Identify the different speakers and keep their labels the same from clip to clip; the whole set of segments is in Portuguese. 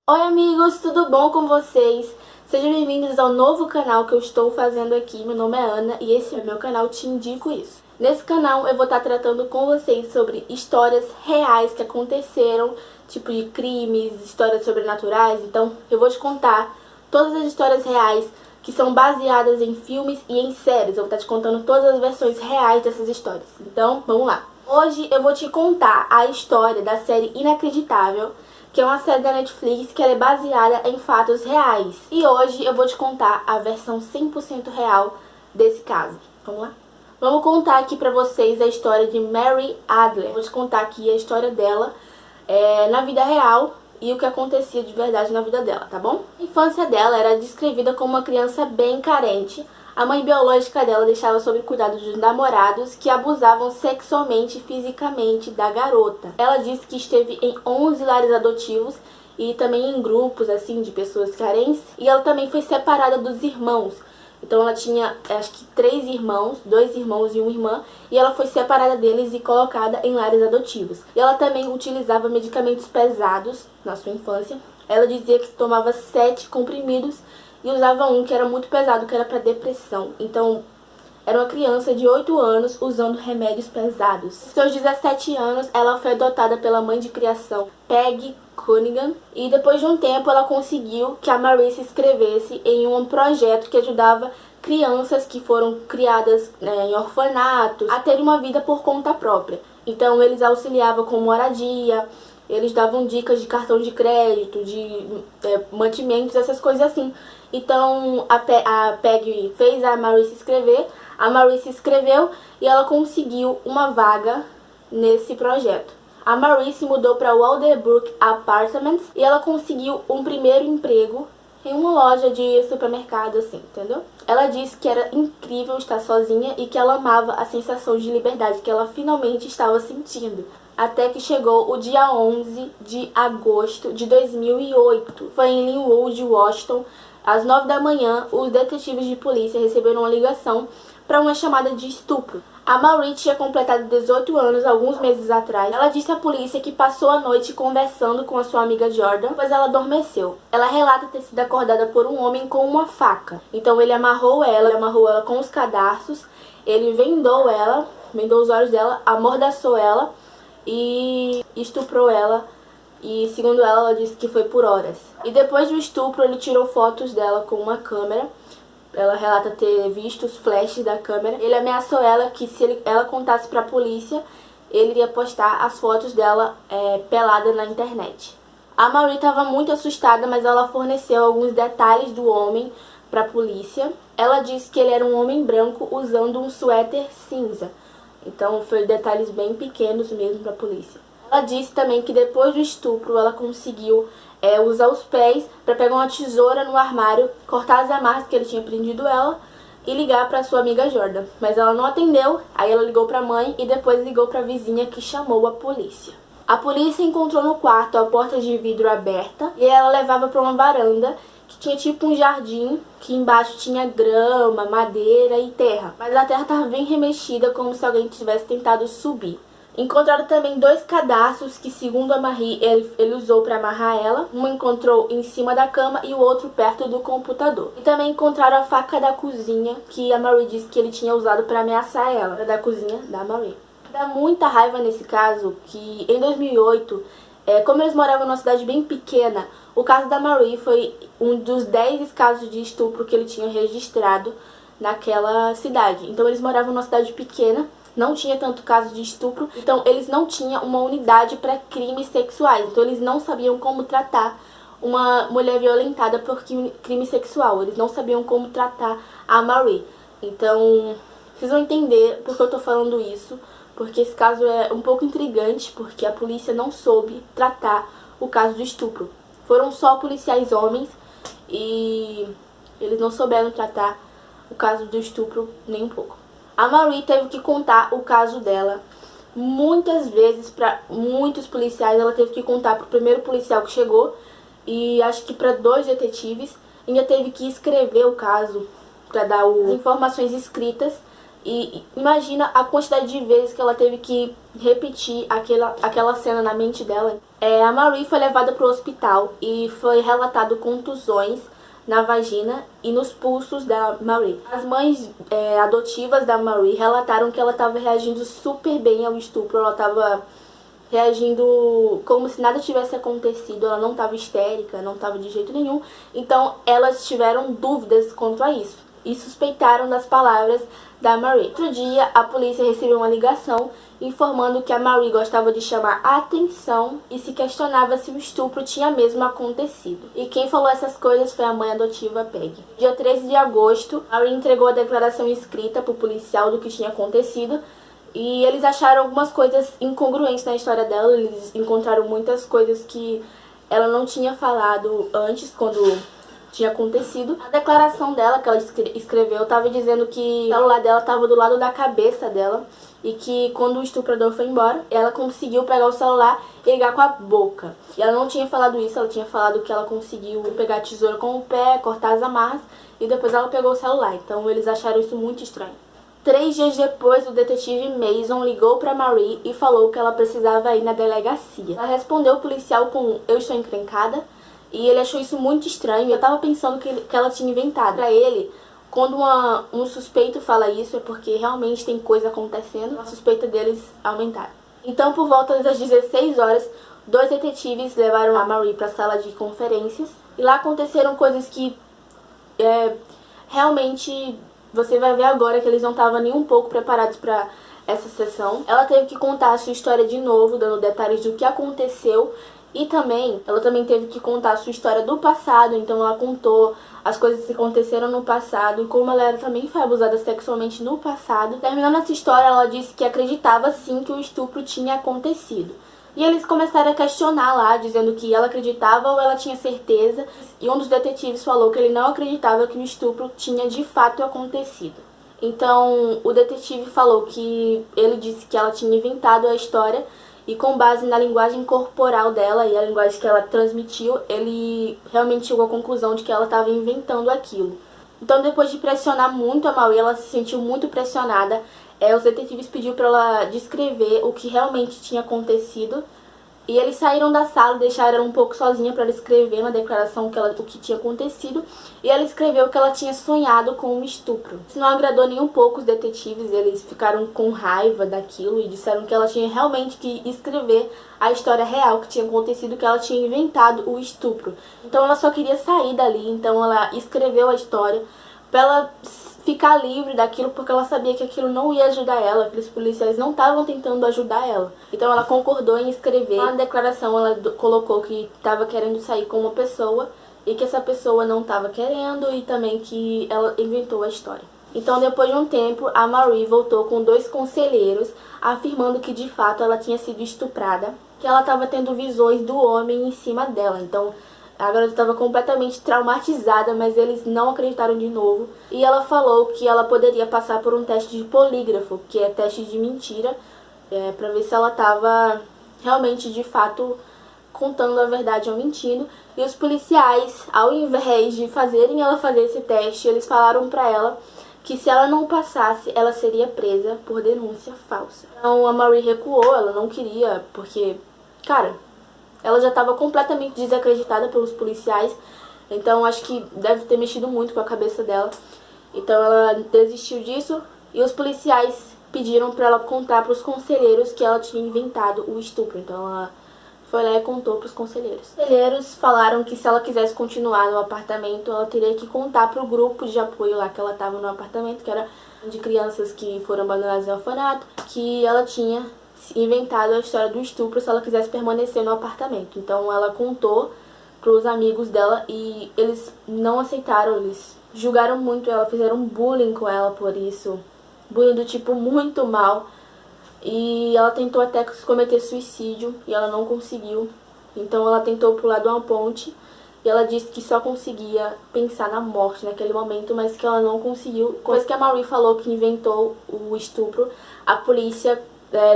Speaker 1: Oi amigos, tudo bom com vocês? Sejam bem-vindos ao novo canal que eu estou fazendo aqui. Meu nome é Ana e esse é meu canal Te Indico Isso. Nesse canal eu vou estar tratando com vocês sobre histórias reais que aconteceram, tipo de crimes, histórias sobrenaturais. Então eu vou te contar todas as histórias reais que são baseadas em filmes e em séries. Eu vou estar te contando todas as versões reais dessas histórias. Então vamos lá. Hoje eu vou te contar a história da série Inacreditável, que é uma série da Netflix que ela é baseada em fatos reais. E hoje eu vou te contar a versão 100% real desse caso. Vamos lá? Vamos contar aqui pra vocês a história de Mary Adler. Vou te contar aqui a história dela na vida real e o que acontecia de verdade na vida dela, tá bom? A infância dela era descrevida como uma criança bem carente. A mãe biológica dela deixava sob cuidado dos namorados que abusavam sexualmente e fisicamente da garota. Ela disse que esteve em 11 lares adotivos e também em grupos assim de pessoas carentes. E ela também foi separada dos irmãos. Então ela tinha, acho que 3 irmãos, 2 irmãos e uma irmã, e ela foi separada deles e colocada em lares adotivos. E ela também utilizava medicamentos pesados na sua infância. Ela dizia que tomava 7 comprimidos e usava um que era muito pesado, que era para depressão. Então, era uma criança de 8 anos usando remédios pesados. Aos seus 17 anos, ela foi adotada pela mãe de criação, Peggy Cunningham, e depois de um tempo ela conseguiu que a Marie se inscrevesse em um projeto que ajudava crianças que foram criadas em orfanatos a terem uma vida por conta própria. Então, eles auxiliavam com moradia, eles davam dicas de cartão de crédito, de mantimentos, essas coisas assim. Então a Peggy fez a Marie se inscrever, a Marie se inscreveu e ela conseguiu uma vaga nesse projeto. A Marie se mudou para Walderbrook Apartments e ela conseguiu um primeiro emprego em uma loja de supermercado, assim, entendeu? Ela disse que era incrível estar sozinha e que ela amava a sensação de liberdade que ela finalmente estava sentindo. Até que chegou o dia 11 de agosto de 2008. Foi em Linwood, Washington. Às 9 da manhã, os detetives de polícia receberam uma ligação para uma chamada de estupro. A Marie tinha completado 18 anos alguns meses atrás. Ela disse à polícia que passou a noite conversando com a sua amiga Jordan, pois ela adormeceu. Ela relata ter sido acordada por um homem com uma faca. Então ele amarrou ela com os cadarços, ele vendou os olhos dela, amordaçou ela e estuprou ela. E segundo ela disse que foi por horas. E depois do estupro, ele tirou fotos dela com uma câmera. Ela relata ter visto os flashes da câmera. Ele ameaçou ela que se ela contasse pra polícia, ele iria postar as fotos dela pelada na internet. A Marie estava muito assustada, mas ela forneceu alguns detalhes do homem pra polícia. Ela disse que ele era um homem branco usando um suéter cinza. Então foi detalhes bem pequenos mesmo pra polícia. Ela disse também que depois do estupro ela conseguiu usar os pés para pegar uma tesoura no armário, cortar as amarras que ele tinha prendido ela e ligar para sua amiga Jordan. Mas ela não atendeu, aí ela ligou para a mãe e depois ligou para a vizinha que chamou a polícia. A polícia encontrou no quarto a porta de vidro aberta e ela levava para uma varanda que tinha tipo um jardim, que embaixo tinha grama, madeira e terra. Mas a terra estava bem remexida, como se alguém tivesse tentado subir. Encontraram também 2 cadarços que, segundo a Marie, ele usou para amarrar ela. Um encontrou em cima da cama e o outro perto do computador. E também encontraram a faca da cozinha, que a Marie disse que ele tinha usado para ameaçar ela. Era da cozinha da Marie. Dá muita raiva nesse caso que, em 2008, como eles moravam numa cidade bem pequena, o caso da Marie foi um dos 10 casos de estupro que ele tinha registrado naquela cidade. Então eles moravam numa cidade pequena, não tinha tanto caso de estupro, então eles não tinham uma unidade para crimes sexuais, então eles não sabiam como tratar uma mulher violentada por crime sexual, eles não sabiam como tratar a Marie. Então, vocês vão entender por que eu tô falando isso, porque esse caso é um pouco intrigante, porque a polícia não soube tratar o caso do estupro. Foram só policiais homens e eles não souberam tratar o caso do estupro nem um pouco. A Marie teve que contar o caso dela muitas vezes para muitos policiais. Ela teve que contar para o primeiro policial que chegou e acho que para 2 detetives. Ainda teve que escrever o caso para dar as informações escritas. E imagina a quantidade de vezes que ela teve que repetir aquela cena na mente dela. A Marie foi levada para o hospital e foi relatado contusões na vagina e nos pulsos da Marie. As mães adotivas da Marie relataram que ela estava reagindo super bem ao estupro, ela estava reagindo como se nada tivesse acontecido, ela não estava histérica, não estava de jeito nenhum. Então elas tiveram dúvidas quanto a isso e suspeitaram das palavras da Marie. Outro dia, a polícia recebeu uma ligação informando que a Marie gostava de chamar a atenção e se questionava se o estupro tinha mesmo acontecido. E quem falou essas coisas foi a mãe adotiva Peggy. Dia 13 de agosto, a Marie entregou a declaração escrita para o policial do que tinha acontecido e eles acharam algumas coisas incongruentes na história dela. Eles encontraram muitas coisas que ela não tinha falado antes, quando tinha acontecido. A declaração dela, que ela escreveu, estava dizendo que o celular dela estava do lado da cabeça dela e que quando o estuprador foi embora, ela conseguiu pegar o celular e ligar com a boca. E ela não tinha falado isso, ela tinha falado que ela conseguiu pegar a tesoura com o pé, cortar as amarras e depois ela pegou o celular. Então eles acharam isso muito estranho. 3 dias depois, o detetive Mason ligou para Marie e falou que ela precisava ir na delegacia. Ela respondeu o policial com "eu estou encrencada", e ele achou isso muito estranho. Eu tava pensando que ela tinha inventado. Pra ele, quando um suspeito fala isso, é porque realmente tem coisa acontecendo. A suspeita deles aumentaram. Então, por volta das 16 horas, 2 detetives levaram a Marie pra sala de conferências. E lá aconteceram coisas que realmente você vai ver agora que eles não estavam nem um pouco preparados pra essa sessão. Ela teve que contar a sua história de novo, dando detalhes do que aconteceu. E também, ela também teve que contar a sua história do passado, então ela contou as coisas que aconteceram no passado e como ela também foi abusada sexualmente no passado. Terminando essa história, ela disse que acreditava sim que o estupro tinha acontecido. E eles começaram a questionar lá, dizendo que ela acreditava ou ela tinha certeza. E um dos detetives falou que ele não acreditava que o estupro tinha de fato acontecido. Então, o detetive falou que ele disse que ela tinha inventado a história. E com base na linguagem corporal dela e a linguagem que ela transmitiu, ele realmente chegou à conclusão de que ela estava inventando aquilo. Então, depois de pressionar muito a Marie, ela se sentiu muito pressionada. Os detetives pediram para ela descrever o que realmente tinha acontecido. E eles saíram da sala, deixaram ela um pouco sozinha para ela escrever na declaração o que tinha acontecido. E ela escreveu que ela tinha sonhado com um estupro. Isso não agradou nem um pouco os detetives, eles ficaram com raiva daquilo e disseram que ela tinha realmente que escrever a história real que tinha acontecido, que ela tinha inventado o estupro. Então ela só queria sair dali, então ela escreveu a história para ela ficar livre daquilo, porque ela sabia que aquilo não ia ajudar ela, que os policiais não estavam tentando ajudar ela. Então ela concordou em escrever. Na declaração ela colocou que estava querendo sair com uma pessoa e que essa pessoa não estava querendo e também que ela inventou a história. Então, depois de um tempo, a Marie voltou com 2 conselheiros, afirmando que de fato ela tinha sido estuprada, que ela estava tendo visões do homem em cima dela. Então, a garota estava completamente traumatizada, mas eles não acreditaram de novo. E ela falou que ela poderia passar por um teste de polígrafo, que é teste de mentira, para ver se ela estava realmente, de fato, contando a verdade ou mentindo. E os policiais, ao invés de fazerem ela fazer esse teste, eles falaram para ela que se ela não passasse, ela seria presa por denúncia falsa. Então a Marie recuou, ela não queria, porque, cara, ela já estava completamente desacreditada pelos policiais, então acho que deve ter mexido muito com a cabeça dela. Então ela desistiu disso e os policiais pediram para ela contar para os conselheiros que ela tinha inventado o estupro. Então ela foi lá e contou para os conselheiros. Os conselheiros falaram que se ela quisesse continuar no apartamento, ela teria que contar para o grupo de apoio lá que ela estava no apartamento, que era de crianças que foram abandonadas em orfanato, que ela tinha inventado a história do estupro se ela quisesse permanecer no apartamento. Então ela contou para os amigos dela e eles não aceitaram, eles julgaram muito ela, fizeram bullying com ela por isso, bullying do tipo muito mal. E ela tentou até cometer suicídio e ela não conseguiu. Então ela tentou pular de uma ponte e ela disse que só conseguia pensar na morte naquele momento, mas que ela não conseguiu. Depois que a Marie falou que inventou o estupro, a polícia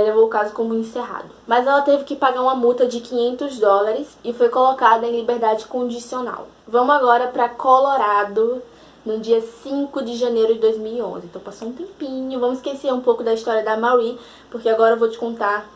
Speaker 1: levou o caso como encerrado. Mas ela teve que pagar uma multa de $500 e foi colocada em liberdade condicional. Vamos agora para Colorado, no dia 5 de janeiro de 2011. Então passou um tempinho. Vamos esquecer um pouco da história da Marie, porque agora eu vou te contar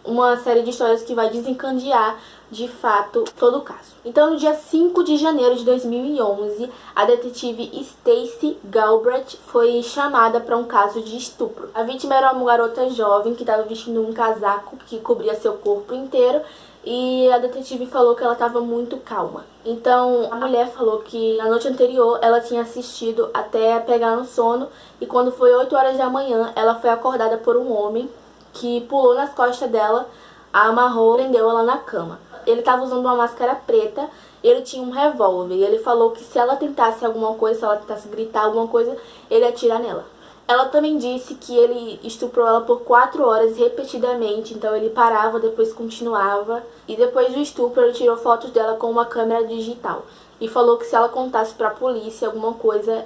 Speaker 1: uma série de histórias que vai desencadear de fato todo o caso. Então, no dia 5 de janeiro de 2011, a detetive Stacey Galbraith foi chamada para um caso de estupro. A vítima era uma garota jovem que estava vestindo um casaco que cobria seu corpo inteiro, e a detetive falou que ela estava muito calma. Então, a mulher falou que na noite anterior ela tinha assistido até pegar no sono, e quando foi 8 horas da manhã, ela foi acordada por um homem que pulou nas costas dela, a amarrou e prendeu ela na cama. Ele estava usando uma máscara preta, ele tinha um revólver, e ele falou que se ela tentasse alguma coisa, se ela tentasse gritar alguma coisa, ele ia atirar nela. Ela também disse que ele estuprou ela por 4 horas repetidamente, então ele parava, depois continuava. E depois do estupro, ele tirou fotos dela com uma câmera digital. E falou que se ela contasse pra polícia alguma coisa,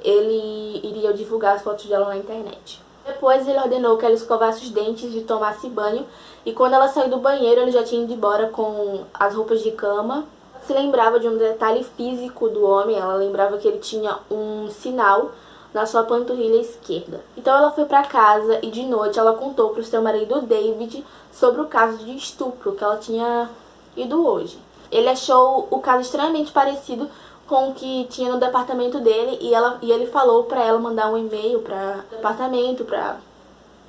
Speaker 1: ele iria divulgar as fotos dela na internet. Depois ele ordenou que ela escovasse os dentes e tomasse banho. E quando ela saiu do banheiro, ele já tinha ido embora com as roupas de cama. Se lembrava de um detalhe físico do homem, ela lembrava que ele tinha um sinal na sua panturrilha esquerda. Então ela foi para casa e de noite ela contou para o seu marido David sobre o caso de estupro que ela tinha ido hoje. Ele achou o caso extremamente parecido com o que tinha no departamento dele, e ele falou para ela mandar um e-mail para o departamento para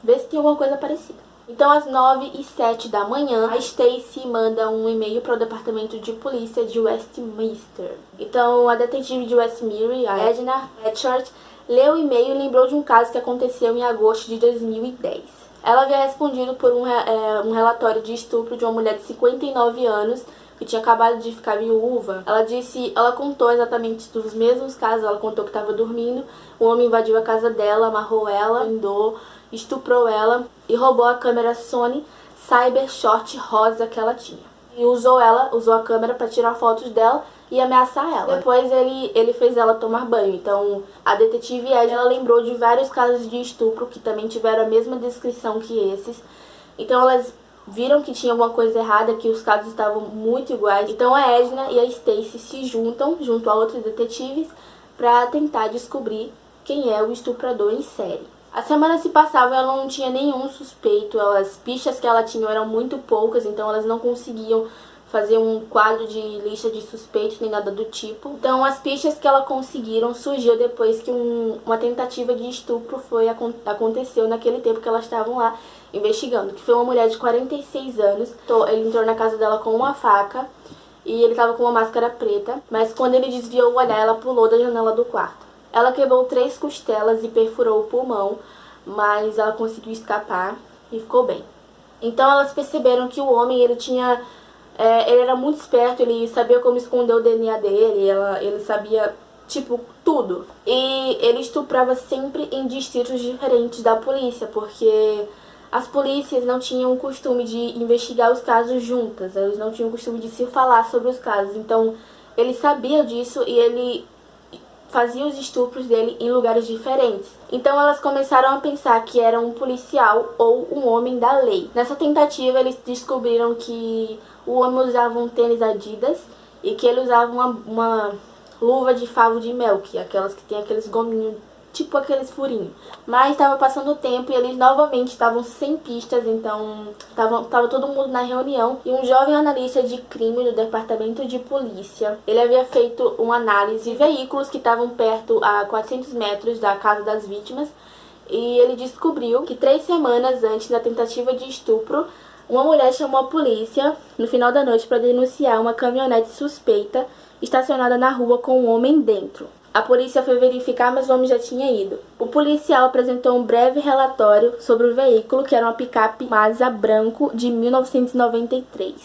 Speaker 1: ver se tinha alguma coisa parecida. Então, às 9h07 da manhã, a Stacey manda um e-mail para o departamento de polícia de Westminster. Então, a detetive de Westminster, a Edna Hatchard, leu o e-mail e lembrou de um caso que aconteceu em agosto de 2010. Ela havia respondido por um relatório de estupro de uma mulher de 59 anos que tinha acabado de ficar viúva. Ela contou exatamente dos mesmos casos. Ela contou que estava dormindo, um homem invadiu a casa dela, amarrou ela, prendeu, estuprou ela e roubou a câmera Sony Cybershot rosa que ela tinha. E usou a câmera para tirar fotos dela e ameaçar ela. Depois ele fez ela tomar banho. Então a detetive ela lembrou de vários casos de estupro que também tiveram a mesma descrição que esses. Então elas viram que tinha alguma coisa errada, que os casos estavam muito iguais. Então a Edna e a Stacey se juntam, junto a outros detetives, para tentar descobrir quem é o estuprador em série. A semana se passava e ela não tinha nenhum suspeito. As pistas que ela tinha eram muito poucas, então elas não conseguiam fazer um quadro de lista de suspeitos nem nada do tipo. Então as pistas que ela conseguiram surgiu depois que uma tentativa de estupro aconteceu naquele tempo que elas estavam lá investigando, que foi uma mulher de 46 anos. Ele entrou na casa dela com uma faca e ele estava com uma máscara preta, mas quando ele desviou o olhar, ela pulou da janela do quarto. Ela quebrou 3 costelas e perfurou o pulmão, mas ela conseguiu escapar e ficou bem. Então elas perceberam que o homem, ele era muito esperto, ele sabia como esconder o DNA dele, ele sabia, tipo, tudo. E ele estuprava sempre em distritos diferentes da polícia, porque as polícias não tinham o costume de investigar os casos juntas, eles não tinham o costume de se falar sobre os casos. Então ele sabia disso e ele fazia os estupros dele em lugares diferentes. Então elas começaram a pensar que era um policial ou um homem da lei. Nessa tentativa eles descobriram que o homem usava um tênis Adidas e que ele usava uma luva de favo de mel, que é aquelas que tem aqueles gominhos, tipo aqueles furinhos. Mas estava passando o tempo e eles novamente estavam sem pistas, então tava todo mundo na reunião. E um jovem analista de crime do departamento de polícia, ele havia feito uma análise de veículos que estavam perto a 400 metros da casa das vítimas. E ele descobriu que 3 semanas antes da tentativa de estupro, uma mulher chamou a polícia no final da noite para denunciar uma caminhonete suspeita estacionada na rua com um homem dentro. A polícia foi verificar, mas o homem já tinha ido. O policial apresentou um breve relatório sobre o veículo, que era uma picape Mazda branco de 1993,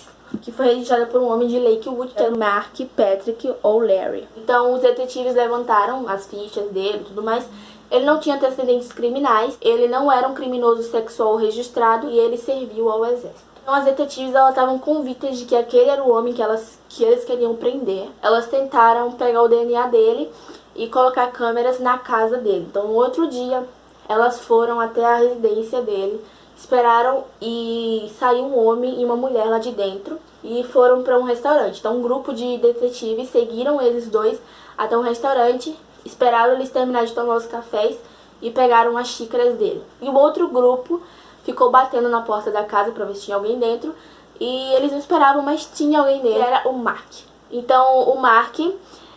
Speaker 1: que foi registrada por um homem de Lakewood, que era Mark Patrick O'Leary. Então os detetives levantaram as fichas dele e tudo mais. Ele não tinha antecedentes criminais, ele não era um criminoso sexual registrado e ele serviu ao exército. Então as detetives estavam convictas de que aquele era o homem que eles queriam prender. Elas tentaram pegar o DNA dele e colocar câmeras na casa dele. Então no outro dia elas foram até a residência dele, esperaram e saiu um homem e uma mulher lá de dentro e foram para um restaurante. Então um grupo de detetives seguiram eles dois até um restaurante, esperaram eles terminar de tomar os cafés e pegaram as xícaras dele. E o outro grupo ficou batendo na porta da casa pra ver se tinha alguém dentro. E eles não esperavam, mas tinha alguém dentro. Era o Mark. Então o Mark,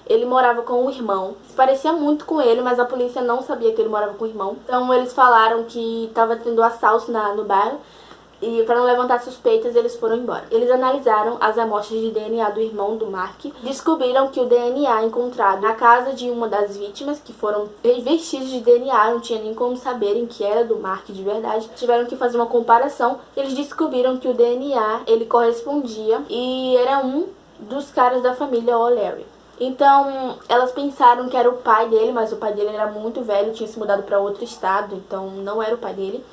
Speaker 1: ele morava com o irmão. Se parecia muito com ele, mas a polícia não sabia que ele morava com o irmão. Então eles falaram que estava tendo assalto no bairro. E para não levantar suspeitas, eles foram embora. Eles analisaram as amostras de DNA do irmão do Mark. Descobriram que o DNA encontrado na casa de uma das vítimas, que foram vestígios de DNA, não tinha nem como saberem que era do Mark de verdade. Tiveram que fazer uma comparação. Eles descobriram que o DNA, ele correspondia e era um dos caras da família O'Leary. Então, elas pensaram que era o pai dele, mas o pai dele era muito velho, tinha se mudado para outro estado, então não era o pai dele.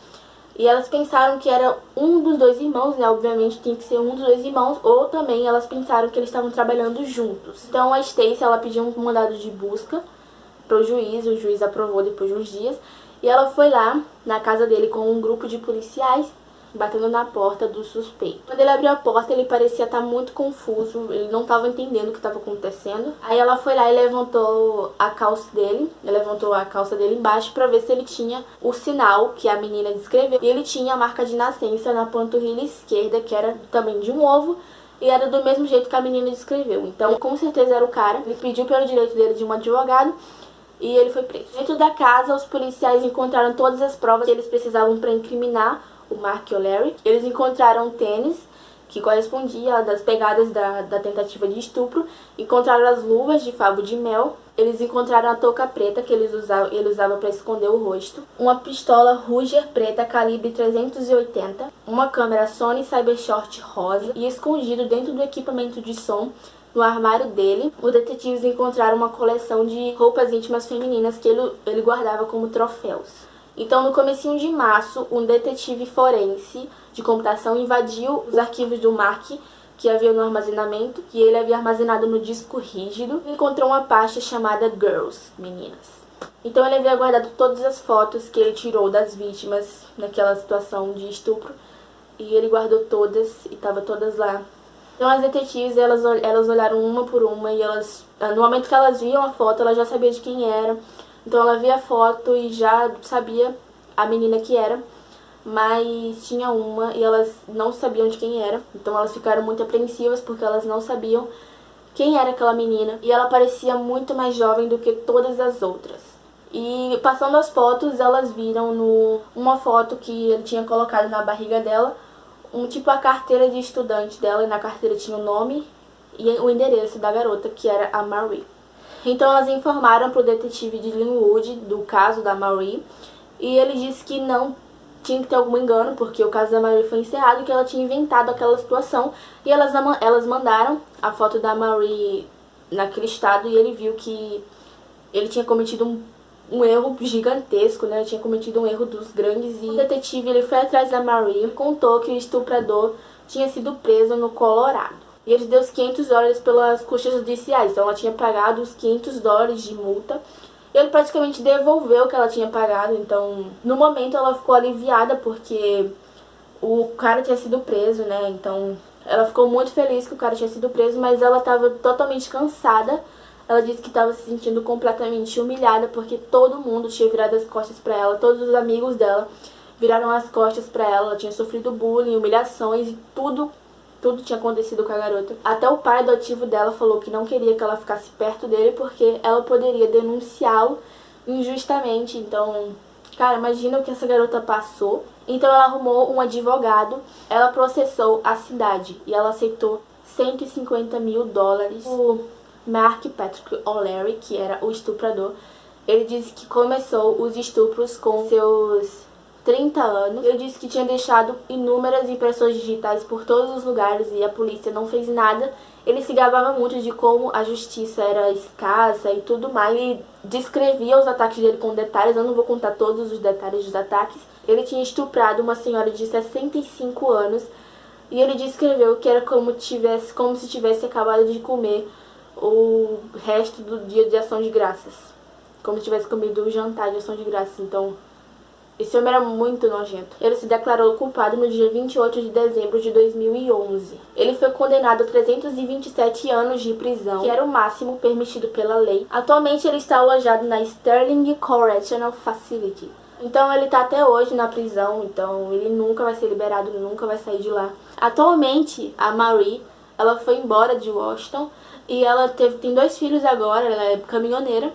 Speaker 1: E elas pensaram que era um dos dois irmãos, né? Obviamente tinha que ser um dos dois irmãos, ou também elas pensaram que eles estavam trabalhando juntos. Então a Stacy, ela pediu um mandado de busca pro juiz, o juiz aprovou depois de uns dias. E ela foi lá na casa dele com um grupo de policiais, batendo na porta do suspeito. Quando ele abriu a porta, ele parecia estar muito confuso, ele não estava entendendo o que estava acontecendo. Aí ela foi lá e levantou a calça dele, embaixo para ver se ele tinha o sinal que a menina descreveu. E ele tinha a marca de nascença na panturrilha esquerda, que era também de um ovo, e era do mesmo jeito que a menina descreveu. Então, com certeza era o cara. Ele pediu pelo direito dele de um advogado e ele foi preso. Dentro da casa, os policiais encontraram todas as provas que eles precisavam para incriminar o Mark O'Leary. Eles encontraram um tênis que correspondia das pegadas da tentativa de estupro, encontraram as luvas de favo de mel, eles encontraram a touca preta que ele usava para esconder o rosto, uma pistola Ruger preta calibre 380, uma câmera Sony Cybershot rosa, e escondido dentro do equipamento de som, no armário dele, os detetives encontraram uma coleção de roupas íntimas femininas que ele guardava como troféus. Então, no comecinho de março, um detetive forense de computação invadiu os arquivos do Mark, que havia no armazenamento, que ele havia armazenado no disco rígido, e encontrou uma pasta chamada Girls, meninas. Então, ele havia guardado todas as fotos que ele tirou das vítimas naquela situação de estupro, e ele guardou todas, e estavam todas lá. Então, as detetives, elas olharam uma por uma, e no momento que elas viam a foto, elas já sabiam de quem era. Então ela via a foto e já sabia a menina que era, mas tinha uma e elas não sabiam de quem era. Então elas ficaram muito apreensivas porque elas não sabiam quem era aquela menina. E ela parecia muito mais jovem do que todas as outras. E passando as fotos, elas viram uma foto que ele tinha colocado na barriga dela, tipo a carteira de estudante dela, e na carteira tinha o nome e o endereço da garota, que era a Marie. Então elas informaram para o detetive de Linwood do caso da Marie, e ele disse que não tinha que ter algum engano, porque o caso da Marie foi encerrado e que ela tinha inventado aquela situação. E elas mandaram a foto da Marie naquele estado, e ele viu que ele tinha cometido um erro gigantesco, né? Ele tinha cometido um erro dos grandes. E o detetive, ele foi atrás da Marie e contou que o estuprador tinha sido preso no Colorado. E ele deu os $500 pelas custas judiciais. Então ela tinha pagado os $500 de multa. E ele praticamente devolveu o que ela tinha pagado. Então, no momento ela ficou aliviada porque o cara tinha sido preso, né? Então, ela ficou muito feliz que o cara tinha sido preso, mas ela estava totalmente cansada. Ela disse que estava se sentindo completamente humilhada porque todo mundo tinha virado as costas pra ela. Todos os amigos dela viraram as costas pra ela. Ela tinha sofrido bullying, humilhações e tudo tinha acontecido com a garota. Até o pai adotivo dela falou que não queria que ela ficasse perto dele porque ela poderia denunciá-lo injustamente. Então, cara, imagina o que essa garota passou. Então ela arrumou um advogado, ela processou a cidade e ela aceitou $150 mil. O Mark Patrick O'Leary, que era o estuprador, ele disse que começou os estupros com seus 30 anos. Ele disse que tinha deixado inúmeras impressões digitais por todos os lugares e a polícia não fez nada. Ele se gabava muito de como a justiça era escassa e tudo mais. Ele descrevia os ataques dele com detalhes, eu não vou contar todos os detalhes dos ataques. Ele tinha estuprado uma senhora de 65 anos e ele descreveu que era como se tivesse acabado de comer o resto do dia de ação de graças. Como se tivesse comido o jantar de ação de graças. Então, esse homem era muito nojento. Ele se declarou culpado no dia 28 de dezembro de 2011. Ele foi condenado a 327 anos de prisão, que era o máximo permitido pela lei. Atualmente ele está alojado na Sterling Correctional Facility, Então ele tá até hoje na prisão, então ele nunca vai ser liberado, nunca vai sair de lá. Atualmente, a Marie, ela foi embora de Washington e ela tem 2 filhos agora, ela é caminhoneira.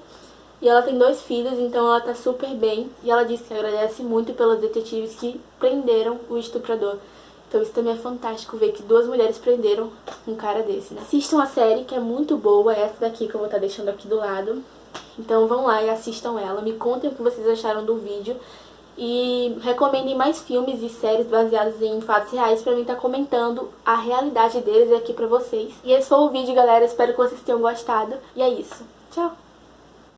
Speaker 1: E ela tem 2 filhos, então ela tá super bem. E ela disse que agradece muito pelos detetives que prenderam o estuprador. Então isso também é fantástico, ver que 2 mulheres prenderam um cara desse, né? Assistam a série, que é muito boa, é essa daqui que eu vou estar deixando aqui do lado. Então vão lá e assistam ela, me contem o que vocês acharam do vídeo. E recomendem mais filmes e séries baseados em fatos reais pra mim estar comentando a realidade deles aqui pra vocês. E esse foi o vídeo, galera, espero que vocês tenham gostado. E é isso, tchau!